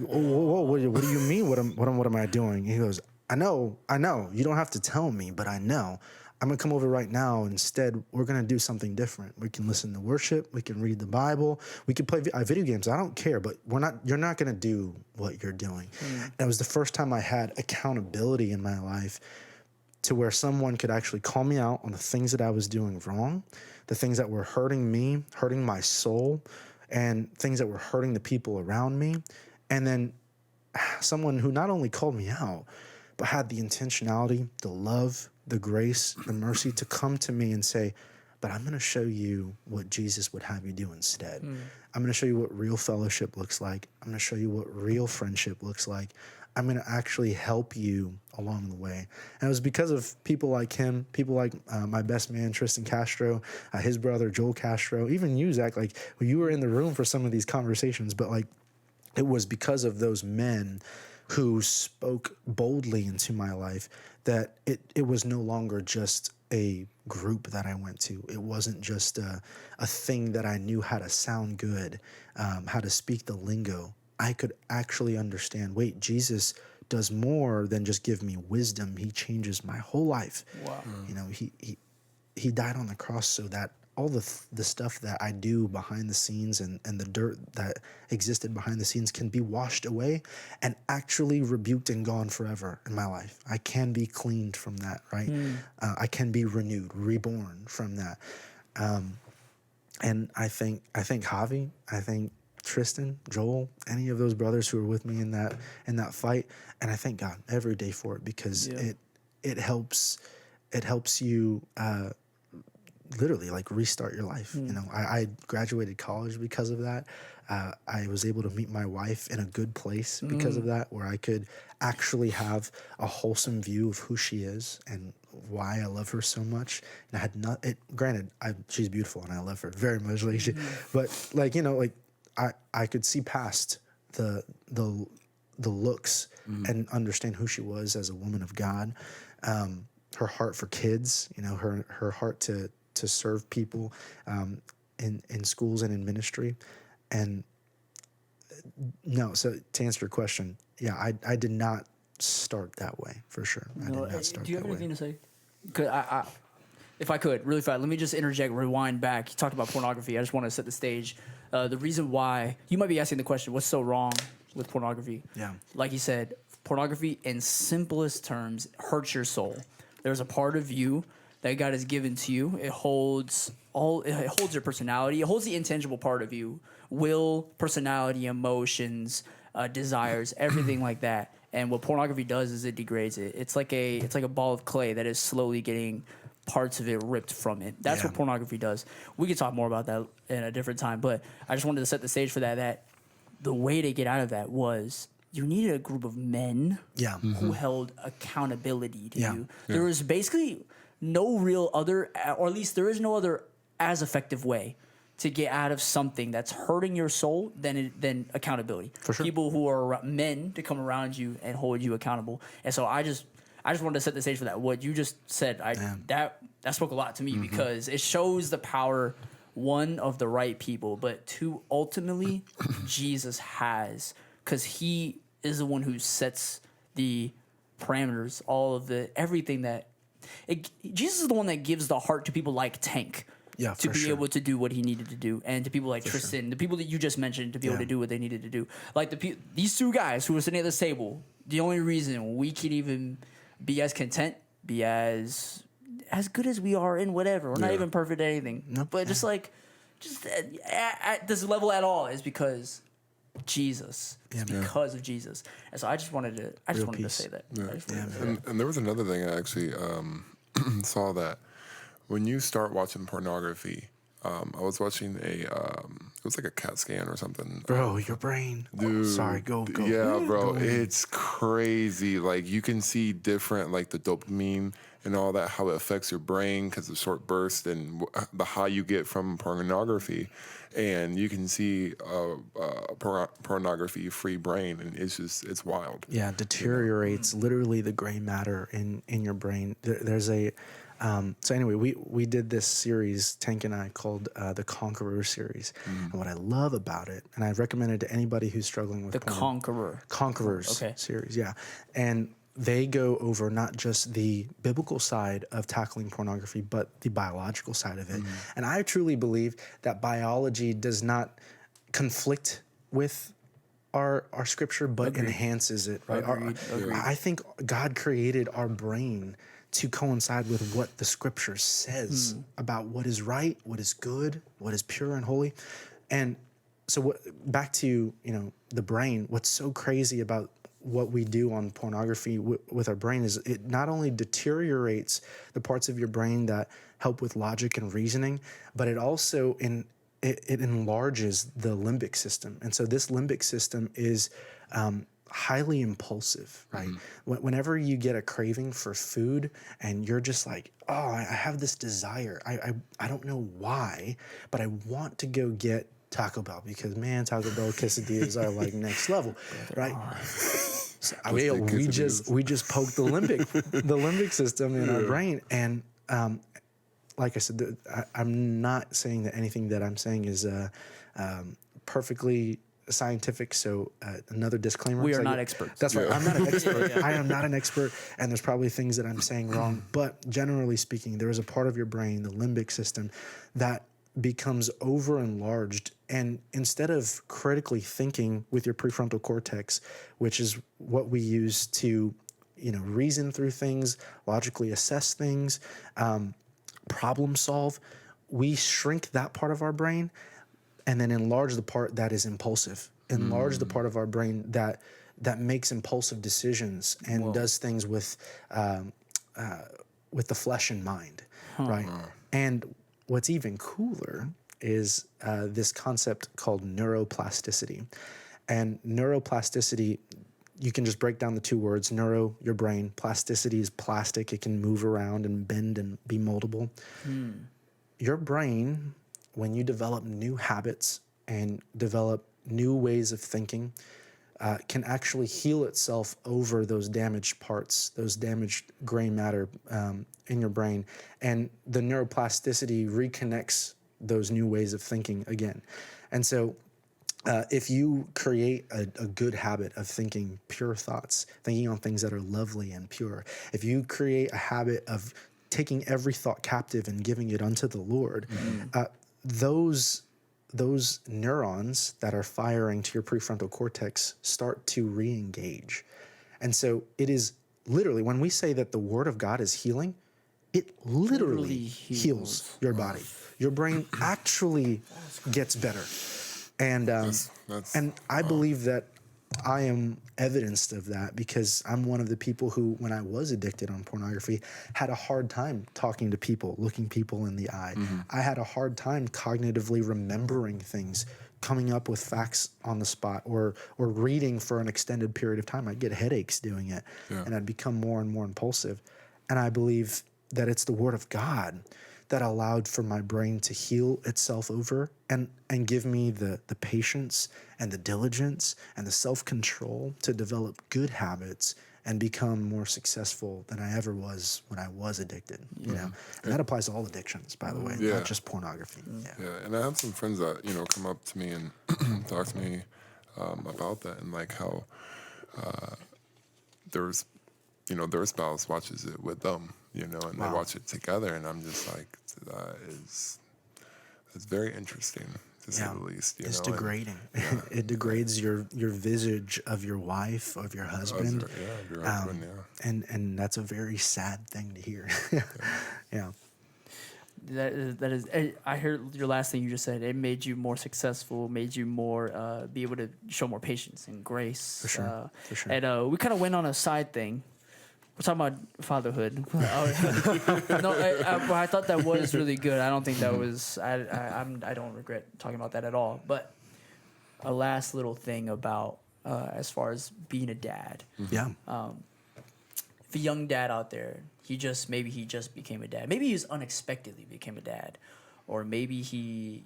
whoa, what do you mean? What am I doing? He goes, I know. You don't have to tell me, but I know. I'm going to come over right now. Instead, we're going to do something different. We can listen to worship. We can read the Bible. We can play video games. I don't care, but you're not going to do what you're doing. That was the first time I had accountability in my life, to where someone could actually call me out on the things that I was doing wrong, the things that were hurting me, hurting my soul, and things that were hurting the people around me. And then someone who not only called me out, but had the intentionality, the love, the grace, the mercy to come to me and say, but I'm going to show you what Jesus would have you do instead. I'm going to show you what real fellowship looks like. I'm going to show you what real friendship looks like. I'm going to actually help you along the way. And it was because of people like him, people like my best man, Tristan Castro, his brother, Joel Castro, even you, Zach, like you were in the room for some of these conversations, but like it was because of those men who spoke boldly into my life that it was no longer just a group that I went to. It wasn't just a thing that I knew how to sound good, how to speak the lingo. I could actually understand, wait, Jesus does more than just give me wisdom. He changes my whole life. Wow. He died on the cross so that all the stuff that I do behind the scenes and the dirt that existed behind the scenes can be washed away and actually rebuked and gone forever in my life. I can be cleaned from that, right? I can be renewed, reborn from that. And I think Javi, I think Tristan, Joel, any of those brothers who were with me in that fight, and I thank God every day for it, because it helps you literally like restart your life. I graduated college because of that. I was able to meet my wife in a good place because of that, where I could actually have a wholesome view of who she is and why I love her so much. And I had granted, she's beautiful and I love her very much, but I could see past the looks and understand who she was as a woman of God. Her heart for kids, her heart to serve people in schools and in ministry. And so to answer your question, I did not start that way, for sure. I did not start that way. Do you have anything to say? If I could, really fast, let me just interject, rewind back. You talked about pornography. I just want to set the stage. The reason why, you might be asking the question, what's so wrong with pornography? Yeah. Like you said, pornography in simplest terms hurts your soul. There's a part of you that God has given to you. It holds your personality. It holds the intangible part of you: will, personality, emotions, desires, everything like that. And what pornography does is it degrades it. It's like a ball of clay that is slowly getting parts of it ripped from it. That's what pornography does. We could talk more about that in a different time, but I just wanted to set the stage for that the way to get out of that was you needed a group of men who held accountability to you. There was basically no real other, or at least there is no other as effective way to get out of something that's hurting your soul than accountability. For sure. People who are men to come around you and hold you accountable. And so I just wanted to set the stage for that. What you just said, that spoke a lot to me because it shows the power, one, of the right people, but two, ultimately, Jesus has, because he is the one who sets the parameters, all of everything that Jesus is the one that gives the heart to people like Tank. Yeah, to for be sure. able to do what he needed to do, and to people like Tristan, the people that you just mentioned, to be able to do what they needed to do. Like these two guys who were sitting at this table, the only reason we can even be as content, be as good as we are in whatever. We're not even perfect at anything. Nope. But just at this level at all is because Jesus. It's because of Jesus. And so I just wanted to say that. And there was another thing I actually saw that when you start watching pornography, I was watching it was like a CAT scan or something. Bro, your brain. Dude, Sorry, go. Yeah, bro, it's crazy. Like you can see different, like the dopamine and all that, how it affects your brain because of short bursts and the high you get from pornography. And you can see pornography-free brain, and it's wild. Yeah, deteriorates literally the gray matter in your brain. There's a so anyway, we did this series, Tank and I, called the Conqueror series. And what I love about it, and I recommend it to anybody who's struggling with Conquerors series, yeah. And they go over not just the biblical side of tackling pornography, but the biological side of it. And I truly believe that biology does not conflict with our scripture, but enhances it. Right? Agreed. I think God created our brain to coincide with what the scripture says about what is right, what is good, what is pure and holy. And so back to, the brain, what's so crazy about what we do on pornography with our brain is it not only deteriorates the parts of your brain that help with logic and reasoning, but it also it enlarges the limbic system. And so this limbic system is highly impulsive, right? Whenever you get a craving for food and you're just like, oh, I have this desire. I don't know why, but I want to go get Taco Bell because, man, Taco Bell quesadillas are like next level, right? So, we just poked the limbic system in our brain, and like I said, I'm not saying that anything that I'm saying is perfectly scientific. So another disclaimer: we are not experts. That's right. I'm not an expert. I am not an expert, and there's probably things that I'm saying wrong. But generally speaking, there is a part of your brain, the limbic system, that becomes over enlarged, and instead of critically thinking with your prefrontal cortex, which is what we use to reason through things, logically assess things, problem solve, we shrink that part of our brain and then enlarge the part that is impulsive, enlarge the part of our brain that makes impulsive decisions and does things with the flesh in mind, right? And what's even cooler is this concept called neuroplasticity. And neuroplasticity, you can just break down the two words: neuro, your brain; plasticity is plastic; it can move around and bend and be moldable. Your brain, when you develop new habits and develop new ways of thinking, can actually heal itself over those damaged parts, those damaged gray matter in your brain. And the neuroplasticity reconnects those new ways of thinking again. And so if you create a good habit of thinking pure thoughts, thinking on things that are lovely and pure, if you create a habit of taking every thought captive and giving it unto the Lord, those neurons that are firing to your prefrontal cortex start to re-engage. And so it is literally, when we say that the Word of God is healing, it literally heals your body. Your brain actually gets better. And and I believe that I am evidenced of that because I'm one of the people who, when I was addicted on pornography, had a hard time talking to people, looking people in the eye. I had a hard time cognitively remembering things, coming up with facts on the spot, or reading for an extended period of time. I'd get headaches doing it, and I'd become more and more impulsive. And I believe that it's the Word of God that allowed for my brain to heal itself over and give me the patience and the diligence and the self-control to develop good habits and become more successful than I ever was when I was addicted, you know? And that applies to all addictions, by the way, not just pornography. Yeah, and I have some friends that, come up to me and talk to me about that, and like how there's, their spouse watches it with them, and they watch it together, and I'm just like, it's very interesting, to say the least. It's know, degrading. And, It degrades your visage of your wife, of your husband. Your husband, And that's a very sad thing to hear. Yeah. That is. I heard your last thing you just said. It made you more successful. Made you more be able to show more patience and grace. For sure. For sure. And we kind of went on a side thing. We're talking about fatherhood. No, I thought that was really good. I don't think that was. I don't regret talking about that at all. But a last little thing about as far as being a dad. Yeah. If a young dad out there, maybe he just became a dad. Maybe he just unexpectedly became a dad, or maybe he's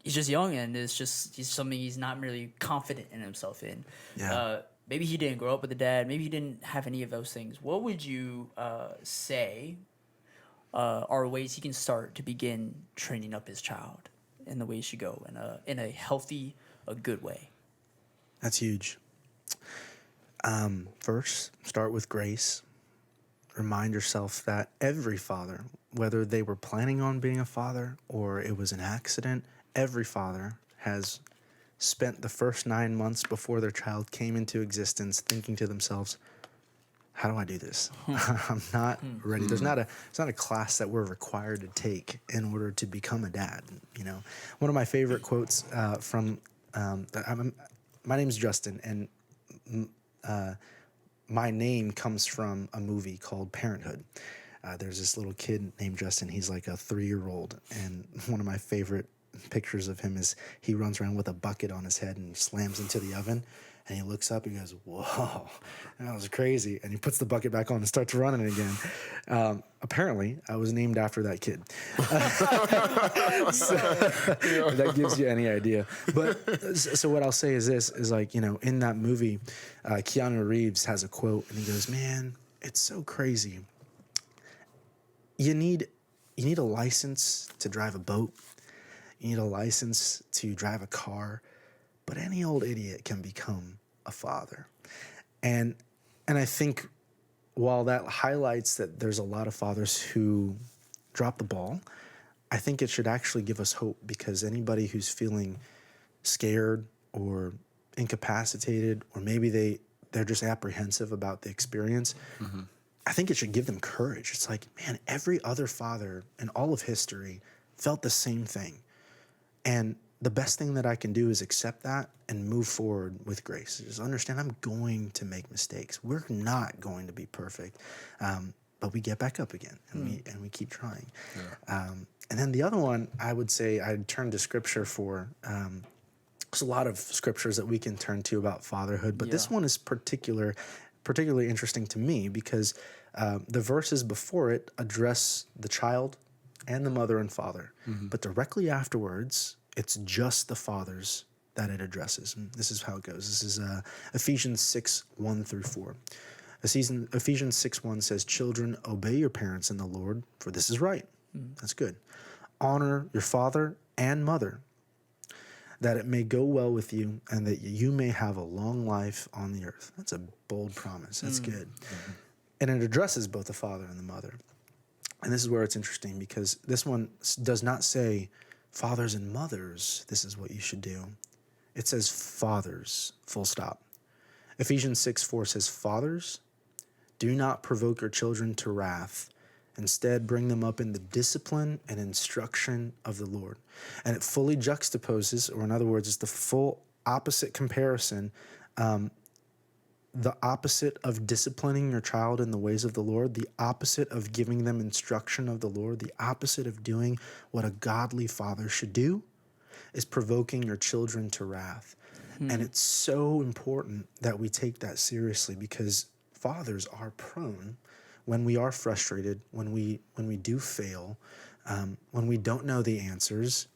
just young and he's something he's not really confident in himself in. Yeah. Maybe he didn't grow up with a dad. Maybe he didn't have any of those things. What would you say are ways he can start to begin training up his child in the way he should go in a healthy, a good way? That's huge. First, start with grace. Remind yourself that every father, whether they were planning on being a father or it was an accident, every father has spent the first 9 months before their child came into existence thinking to themselves, how do I do this? I'm not ready. It's not a class that we're required to take in order to become a dad. One of my favorite quotes from my name's Justin, and my name comes from a movie called Parenthood. There's this little kid named Justin. He's like a 3-year-old, and one of my favorite pictures of him is he runs around with a bucket on his head and slams into the oven, and he looks up and goes, whoa, that was crazy, and he puts the bucket back on and starts running again. Apparently I was named after that kid. So, that gives you any idea. But so what I'll say is this is like, in that movie, Keanu Reeves has a quote, and he goes, man, it's so crazy. You need a license to drive a boat. You need a license to drive a car, but any old idiot can become a father. And I think while that highlights that there's a lot of fathers who drop the ball, I think it should actually give us hope, because anybody who's feeling scared or incapacitated, or maybe they're just apprehensive about the experience, I think it should give them courage. It's like, man, every other father in all of history felt the same thing. And the best thing that I can do is accept that and move forward with grace. Just understand I'm going to make mistakes. We're not going to be perfect, but we get back up again and we keep trying. Yeah. And then the other one, I would say I'd turn to Scripture for. There's a lot of scriptures that we can turn to about fatherhood, but this one is particularly interesting to me because the verses before it address the child and the mother and father. But directly afterwards, it's just the fathers that it addresses. And this is how it goes. This is Ephesians 6:1-4. Ephesians 6:1 says, children, obey your parents in the Lord, for this is right. That's good. Honor your father and mother, that it may go well with you and that you may have a long life on the earth. That's a bold promise. That's good. And it addresses both the father and the mother. And this is where it's interesting, because this one does not say, fathers and mothers, this is what you should do. It says fathers, full stop. Ephesians 6:4 says, fathers, do not provoke your children to wrath. Instead, bring them up in the discipline and instruction of the Lord. And it fully juxtaposes, or in other words, it's the full opposite comparison. The opposite of disciplining your child in the ways of the Lord, the opposite of giving them instruction of the Lord, the opposite of doing what a godly father should do is provoking your children to wrath. And it's so important that we take that seriously, because fathers are prone when we are frustrated, when we do fail, when we don't know the answers,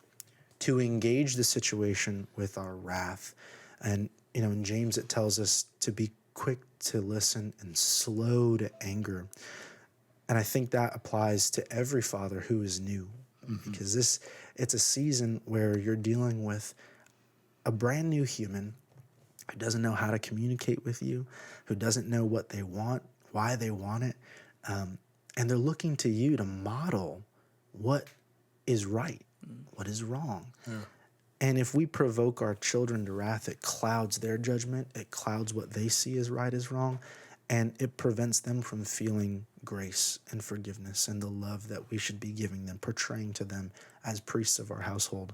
to engage the situation with our wrath. And, in James, it tells us to be quick to listen and slow to anger. And I think that applies to every father who is new, because it's a season where you're dealing with a brand new human who doesn't know how to communicate with you, who doesn't know what they want, why they want it. And they're looking to you to model what is right, what is wrong. Yeah. And if we provoke our children to wrath, it clouds their judgment, it clouds what they see as right as wrong, and it prevents them from feeling grace and forgiveness and the love that we should be giving them, portraying to them as priests of our household.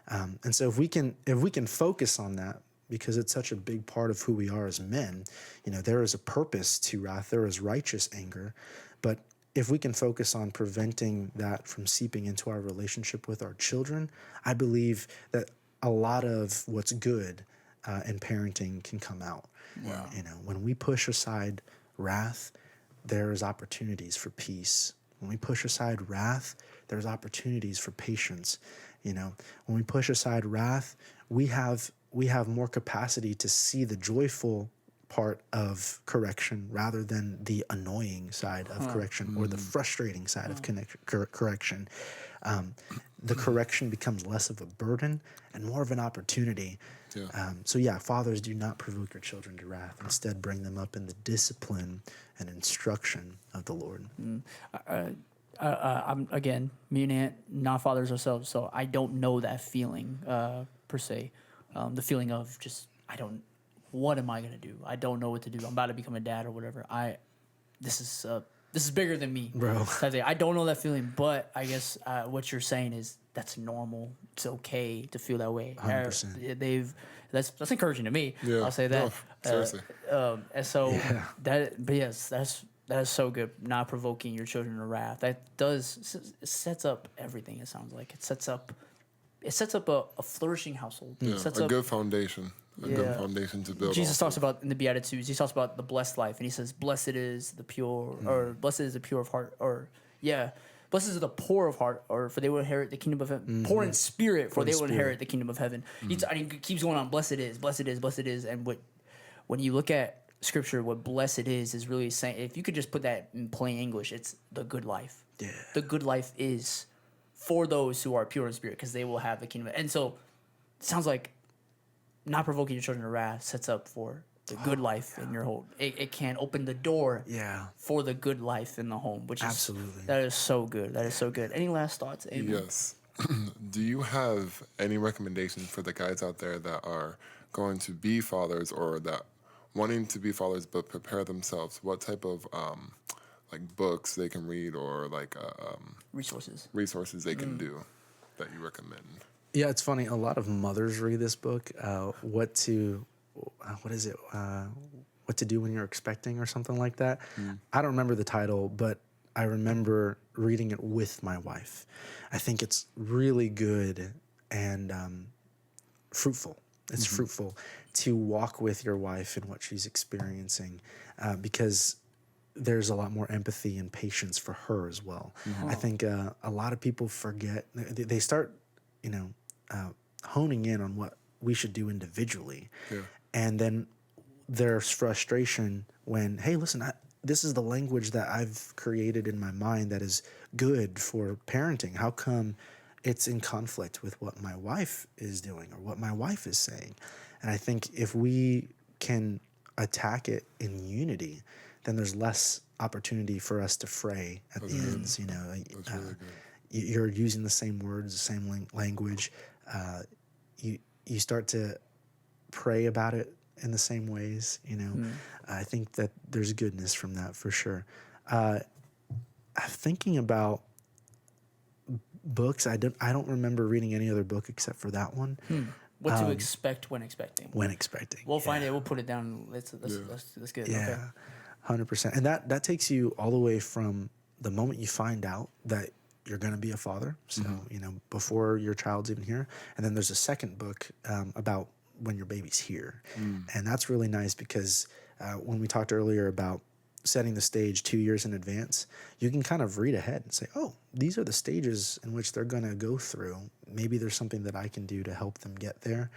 And so if we can focus on that, because it's such a big part of who we are as men, there is a purpose to wrath, there is righteous anger, but if we can focus on preventing that from seeping into our relationship with our children, I believe that a lot of what's good in parenting can come out. Wow. When we push aside wrath, there's opportunities for peace. When we push aside wrath, there's opportunities for patience. When we push aside wrath, we have more capacity to see the joyful part of correction rather than the annoying side of correction or the frustrating side of correction. The correction becomes less of a burden and more of an opportunity. Yeah. Fathers, do not provoke your children to wrath. Instead, bring them up in the discipline and instruction of the Lord. I'm, again, me and Aunt, not fathers ourselves, so I don't know that feeling per se. The feeling of just, what am I going to do? I don't know what to do. I'm about to become a dad or whatever. This is bigger than me, bro. I don't know that feeling, but I guess what you're saying is that's normal. It's okay to feel that way. 100%. That's encouraging to me. Yeah. I'll say that. No, seriously. And so but yes, that is so good. Not provoking your children to wrath. That sets up everything. It sounds like it sets up a flourishing household. Yeah, it sets a up good foundation. Good foundation to build. Jesus talks about in the Beatitudes. He talks about the blessed life, and he says, "Blessed is the pure, or blessed is the pure of heart, or blessed is the poor of heart, or for they will inherit the kingdom of heaven. Poor in spirit, for they will inherit the kingdom of heaven." He keeps going on. Blessed is, blessed is, blessed is, and when you look at Scripture, what blessed is really saying. If you could just put that in plain English, it's the good life. Yeah, the good life is for those who are pure in spirit, because they will have the kingdom. And so, it sounds like not provoking your children to wrath sets up for the good life in your home. It can open the door for the good life in the home, which absolutely. That is so good. That is so good. Any last thoughts, Amen? Yes. Do you have any recommendations for the guys out there that are going to be fathers or that wanting to be fathers but prepare themselves? What type of books they can read or resources they can do that you recommend? Yeah, it's funny. A lot of mothers read this book. What to do when you're expecting or something like that. I don't remember the title, but I remember reading it with my wife. I think it's really good and fruitful. It's fruitful to walk with your wife in what she's experiencing because there's a lot more empathy and patience for her as well. I think a lot of people forget. They start, honing in on what we should do individually. Yeah. And then there's frustration when, hey, listen, this is the language that I've created in my mind that is good for parenting. How come it's in conflict with what my wife is doing or what my wife is saying? And I think if we can attack it in unity, then there's less opportunity for us to fray at the ends. That's really good. You're using the same words, the same language. You start to pray about it in the same ways. I think that there's goodness from that for sure. Thinking about books, I don't remember reading any other book except for that one. What to expect when expecting? When expecting, we'll find it. We'll put it down. That's good. Yeah, 100%. And that takes you all the way from the moment you find out that you're going to be a father. So, before your child's even here. And then there's a second book about when your baby's here. And that's really nice because when we talked earlier about setting the stage 2 years in advance, you can kind of read ahead and say, oh, these are the stages in which they're going to go through. Maybe there's something that I can do to help them get there.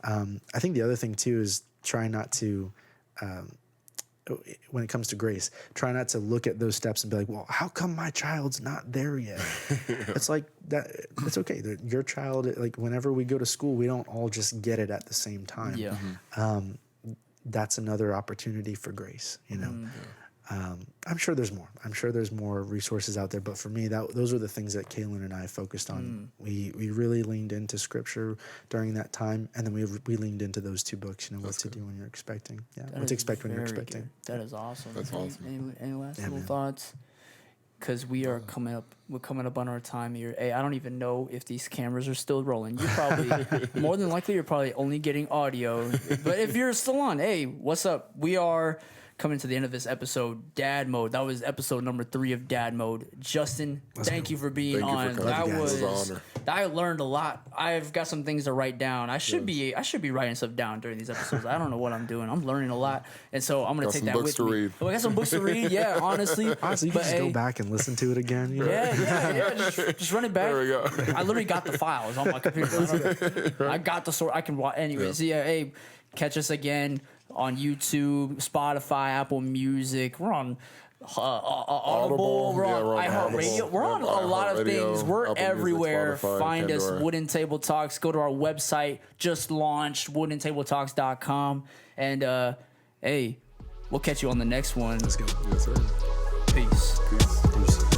I think the other thing too is try not to, when it comes to grace, try not to look at those steps and be like, well, how come my child's not there yet? It's like that. It's okay. Your child, like whenever we go to school, we don't all just get it at the same time. Yeah. That's another opportunity for grace, you know. I'm sure there's more. I'm sure there's more resources out there. But for me, those are the things that Kaylin and I focused on. We really leaned into Scripture during that time, and then we leaned into those 2 books. You know, what to do when you're expecting. Yeah, what to expect when you're expecting. Good. That is awesome. That's awesome. Any last little thoughts? Because we are coming up. We're coming up on our time here. Hey, I don't even know if these cameras are still rolling. You're probably more than likely you're probably only getting audio. But if you're still on, hey, what's up? We are coming to the end of this episode, Dad Mode. That was episode number 3 of Dad Mode. Justin, thank you for being on. I learned a lot. I've got some things to write down. I should be writing stuff down during these episodes. I don't know what I'm doing. I'm learning a lot, and so I'm gonna take that with me. Read. Oh, I got some books to read. Yeah, honestly, you can just go back and listen to it again. You know? Yeah. Just run it back. There we go. I literally got the files on my computer. I got the source. I can watch. Anyways, hey, catch us again on YouTube, Spotify, Apple Music. We're on Audible. We're on iHeartRadio. We're on a lot of things. We're everywhere. Find us, Wooden Table Talks. Go to our website, just launched, woodentabletalks.com. And hey, we'll catch you on the next one. Let's go. Yes, sir. Peace. Peace.